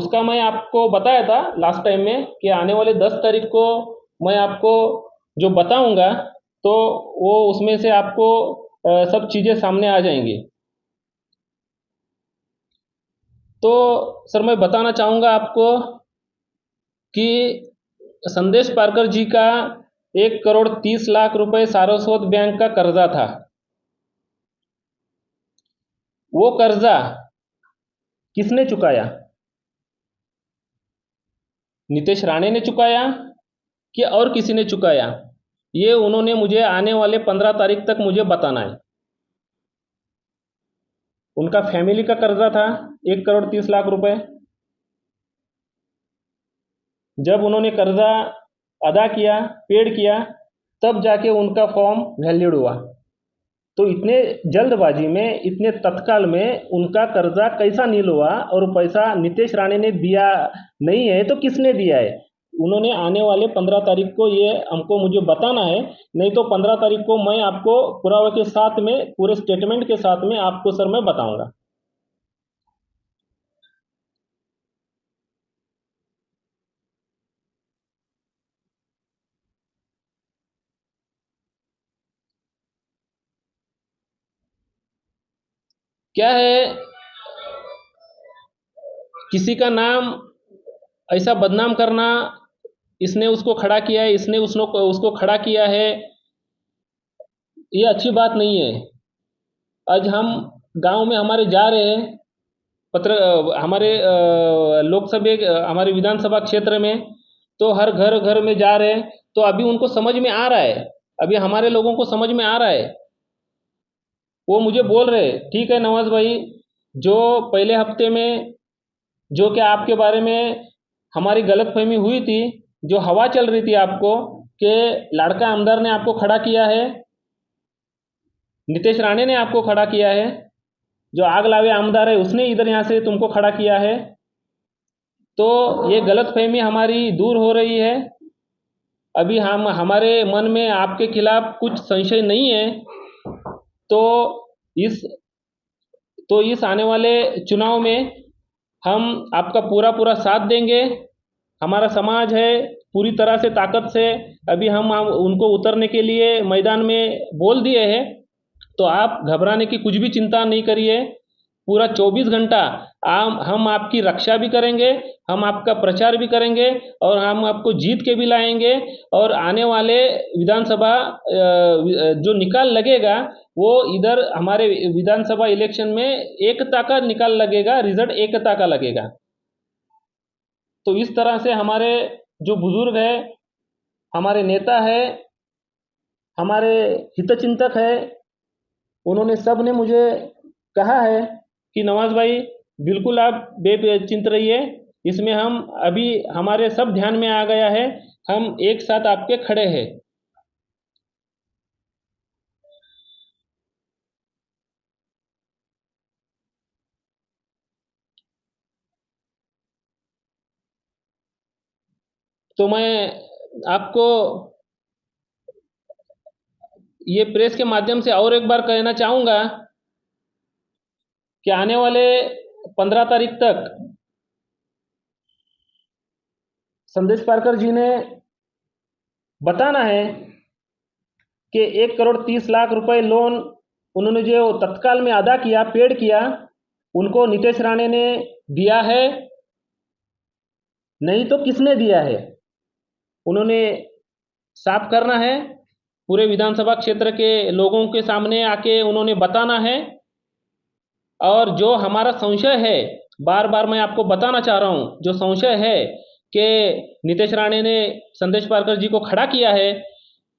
उसका मैं आपको बताया था लास्ट टाइम में कि आने वाले 10 तारीख को मैं आपको जो बताऊंगा, तो वो उसमें से आपको सब चीज़ें सामने आ जाएंगी। तो सर मैं बताना चाहूँगा आपको कि संदेश पारकर जी का 1,30,00,000 रुपए सारस्वत बैंक का कर्जा था। वो कर्जा किसने चुकाया? नीतेश राणे ने चुकाया कि और किसी ने चुकाया? ये उन्होंने मुझे आने वाले 15 तारीख तक मुझे बताना है। उनका फैमिली का कर्जा था 1,30,00,000 रुपए। जब उन्होंने कर्जा अदा किया, पेड किया, तब जाके उनका फॉर्म वैलिड हुआ। तो इतने जल्दबाजी में, इतने तत्काल में उनका कर्जा कैसा नील हुआ? और पैसा नीतेश राणे ने दिया नहीं है तो किसने दिया है? उन्होंने आने वाले 15 तारीख को ये हमको मुझे बताना है, नहीं तो 15 तारीख को मैं आपको पुरावे के साथ में, पूरे स्टेटमेंट के साथ में आपको सर मैं बताऊंगा। क्या है, किसी का नाम ऐसा बदनाम करना, इसने उसको खड़ा किया है, इसने उसको उसको खड़ा किया है, ये अच्छी बात नहीं है। आज हम गांव में हमारे जा रहे हैं, हमारे लोकसभा, हमारे विधानसभा क्षेत्र में, तो हर घर घर में जा रहे हैं, तो अभी उनको समझ में आ रहा है, अभी हमारे लोगों को समझ में आ रहा है। वो मुझे बोल रहे, ठीक है नवाज भाई, जो पहले हफ्ते में जो कि आपके बारे में हमारी गलतफहमी हुई थी, जो हवा चल रही थी आपको कि लड़का आमदार ने आपको खड़ा किया है, नीतीश राणे ने आपको खड़ा किया है, जो आग लावे आमदार है उसने इधर यहाँ से तुमको खड़ा किया है, तो ये गलतफहमी हमारी दूर हो रही है। अभी हम, हमारे मन में आपके खिलाफ कुछ संशय नहीं है। तो इस इस आने वाले चुनाव में हम आपका पूरा पूरा साथ देंगे। हमारा समाज है पूरी तरह से ताकत से, अभी हम उनको उतरने के लिए मैदान में बोल दिए हैं। तो आप घबराने की कुछ भी चिंता नहीं करिए। पूरा 24 घंटा हम आपकी रक्षा भी करेंगे, हम आपका प्रचार भी करेंगे, और हम आपको जीत के भी लाएंगे। और आने वाले विधानसभा जो निकाल लगेगा, वो इधर हमारे विधानसभा इलेक्शन में एकता का निकाल लगेगा, रिजल्ट एकता का लगेगा। तो इस तरह से हमारे जो बुजुर्ग है, हमारे नेता है, हमारे हितचिंतक है, उन्होंने सब ने मुझे कहा है कि नवाज भाई बिल्कुल आप बेचिंत रहिए, इसमें हम अभी हमारे सब ध्यान में आ गया है, हम एक साथ आपके खड़े हैं। तो मैं आपको ये प्रेस के माध्यम से और एक बार कहना चाहूँगा कि आने वाले 15 तारीख तक संदेश पारकर जी ने बताना है कि 1,30,00,000 रुपए लोन उन्होंने जो तत्काल में अदा किया, पेड किया, उनको नीतीश राणे ने दिया है, नहीं तो किसने दिया है? उन्होंने साफ करना है, पूरे विधानसभा क्षेत्र के लोगों के सामने आके उन्होंने बताना है। और जो हमारा संशय है, बार बार मैं आपको बताना चाह रहा हूँ, जो संशय है कि नीतीश राणे ने संदेश पारकर जी को खड़ा किया है,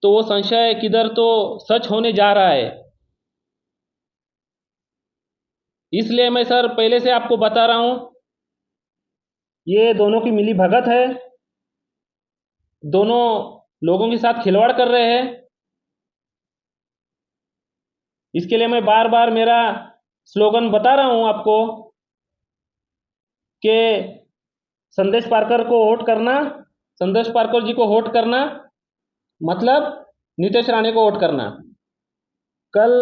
तो वो संशय किधर तो सच होने जा रहा है। इसलिए मैं सर पहले से आपको बता रहा हूँ, ये दोनों की मिली भगत है, दोनों लोगों के साथ खिलवाड़ कर रहे हैं। इसके लिए मैं बार बार मेरा स्लोगन बता रहा हूँ आपको कि संदेश पारकर को वोट करना, संदेश पारकर जी को वोट करना मतलब नीतीश राणे को वोट करना। कल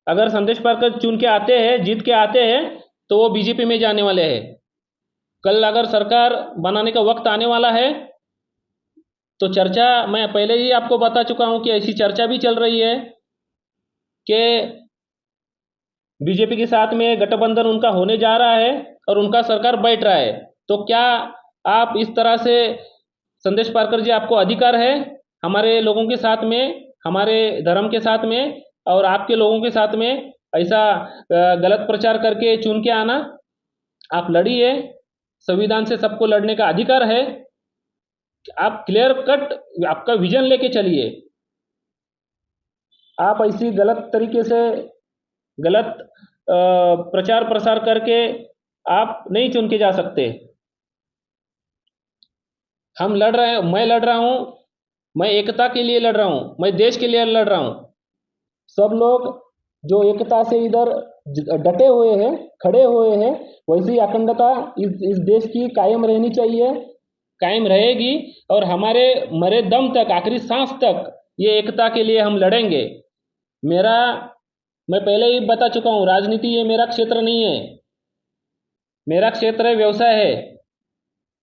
अगर संदेश पारकर चुन के आते हैं, जीत के आते हैं, तो वो बीजेपी में जाने वाले हैं। कल अगर सरकार बनाने का वक्त आने वाला है तो चर्चा, मैं पहले ही आपको बता चुका हूं कि ऐसी चर्चा भी चल रही है कि बीजेपी के साथ में गठबंधन उनका होने जा रहा है और उनका सरकार बैठ रहा है। तो क्या आप इस तरह से, संदेश पारकर जी, आपको अधिकार है हमारे लोगों के साथ में, हमारे धर्म के साथ में और आपके लोगों के साथ में ऐसा गलत प्रचार करके चुन के आना? आप लड़िए, संविधान से सबको लड़ने का अधिकार है। आप क्लियर कट आपका विजन लेके चलिए। आप ऐसी गलत तरीके से गलत प्रचार प्रसार करके आप नहीं चुन के जा सकते। हम लड़ रहे हैं, मैं लड़ रहा हूं, मैं एकता के लिए लड़ रहा हूं, मैं देश के लिए लड़ रहा हूं। सब लोग जो एकता से इधर डटे हुए हैं, खड़े हुए हैं, वैसी अखंडता इस देश की कायम रहनी चाहिए, कायम रहेगी। और हमारे मरे दम तक, आखिरी सांस तक ये एकता के लिए हम लड़ेंगे। मैं पहले ही बता चुका हूं, राजनीति ये मेरा क्षेत्र नहीं है। मेरा क्षेत्र है व्यवसाय है।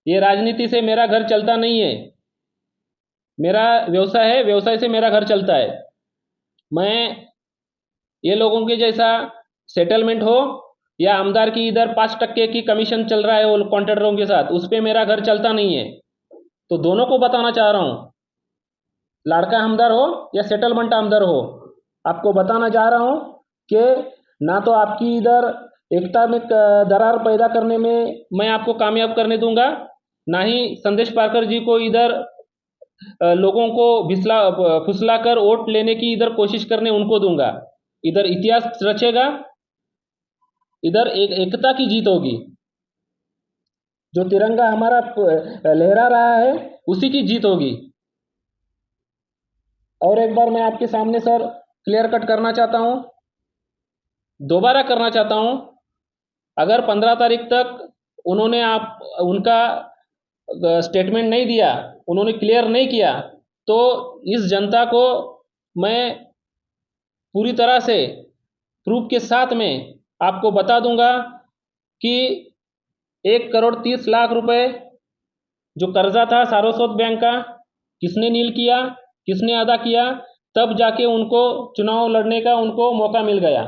ये राजनीति से मेरा घर चलता नहीं है। मेरा व्यवसाय है, व्यवसाय से मेरा घर चलता है। मैं ये लोगों के जैसा सेटलमेंट हो या आमदार की इधर 5% की कमीशन चल रहा है वो कॉन्ट्रैक्टरों के साथ, उस पर मेरा घर चलता नहीं है। तो दोनों को बताना चाह रहा हूं, लाड़का आमदार हो या सेटलमेंट आमदार हो, आपको बताना चाह रहा हूं कि ना तो आपकी इधर एकता में दरार पैदा करने में मैं आपको कामयाब करने दूंगा, ना ही संदेश पारकर जी को इधर लोगों को फुसला कर वोट लेने की इधर कोशिश करने उनको दूंगा। इधर इतिहास रचेगा, इधर एकता की जीत होगी। जो तिरंगा हमारा लहरा रहा है उसी की जीत होगी। और एक बार मैं आपके सामने सर क्लियर कट करना चाहता हूं, दोबारा करना चाहता हूं, अगर 15 तारीख तक उन्होंने उनका स्टेटमेंट नहीं दिया, उन्होंने क्लियर नहीं किया, तो इस जनता को मैं पूरी तरह से प्रूफ के साथ में आपको बता दूंगा कि 1,30,00,000 रुपए जो कर्जा था सारस्वत बैंक का, किसने नील किया, किसने अदा किया, तब जाके उनको चुनाव लड़ने का उनको मौका मिल गया।